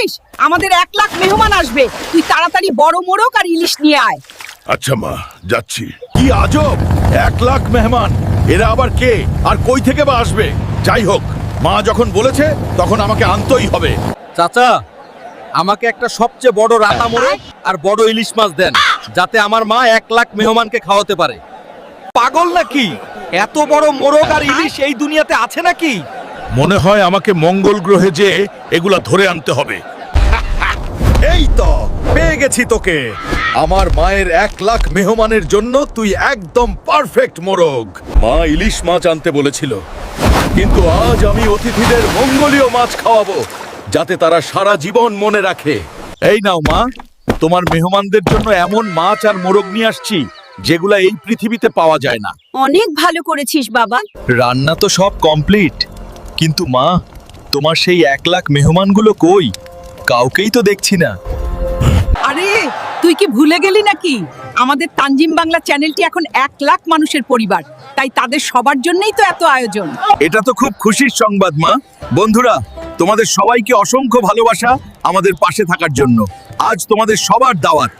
শুনেছিস আমাদের 1 লাখ মেহমান আসবে, তুই তাড়াতাড়ি বড় মোরগ আর ইলিশ নিয়ে আয়। আচ্ছা মা, যাচ্ছি। কি আজব, 1 লাখ মেহমান! এরা আবার কে আর কই থেকে বা আসবে? যাই হোক, মা যখন বলেছে তখন আমাকে আনতেই হবে। চাচা, আমাকে একটা সবচেয়ে বড় রাতা মোরগ আর বড় ইলিশ মাছ দেন, যাতে আমার মা 1 লাখ মেহমানকে খাওয়াতে পারে। পাগল নাকি? এত বড় মোরগ আর ইলিশ এই দুনিয়াতে আছে নাকি? মনে হয় আমাকে মঙ্গল গ্রহে যে এগুলা ধরে আনতে হবে। এই তো পেয়ে গেছি তোকে। আমার মায়ের 1 লাখ মেহমানের জন্য তুই একদম পারফেক্ট মোরগ। মা ইলিশ মাছ আনতে বলেছিল, কিন্তু আজ আমি অতিথিদের মঙ্গলীয় মাছ খাওয়াবো, যাতে তারা সারা জীবন মনে রাখে। এই নাও মা, তোমার মেহমানদের জন্য এমন মাছ আর মোরগ নিয়ে আসছি যেগুলা এই পৃথিবীতে পাওয়া যায় না। অনেক ভালো করেছিস বাবা। রান্না তো সব কমপ্লিট, কিন্তু মা, তোমার সেই 1 লাখ মেহমানগুলো কই? কাউকেই তো দেখছি না। আরে তুই কি ভুলে গেলি নাকি? আমাদের তানজিম বাংলা চ্যানেলটি এখন 1 লাখ মানুষের পরিবার, তাই তাদের সবার জন্যই তো এত আয়োজন। এটা তো খুব খুশির সংবাদ মা। বন্ধুরা, তোমাদের সবাইকে অসংখ্য ভালোবাসা আমাদের পাশে থাকার জন্য। আজ তোমাদের সবার দাওয়াত।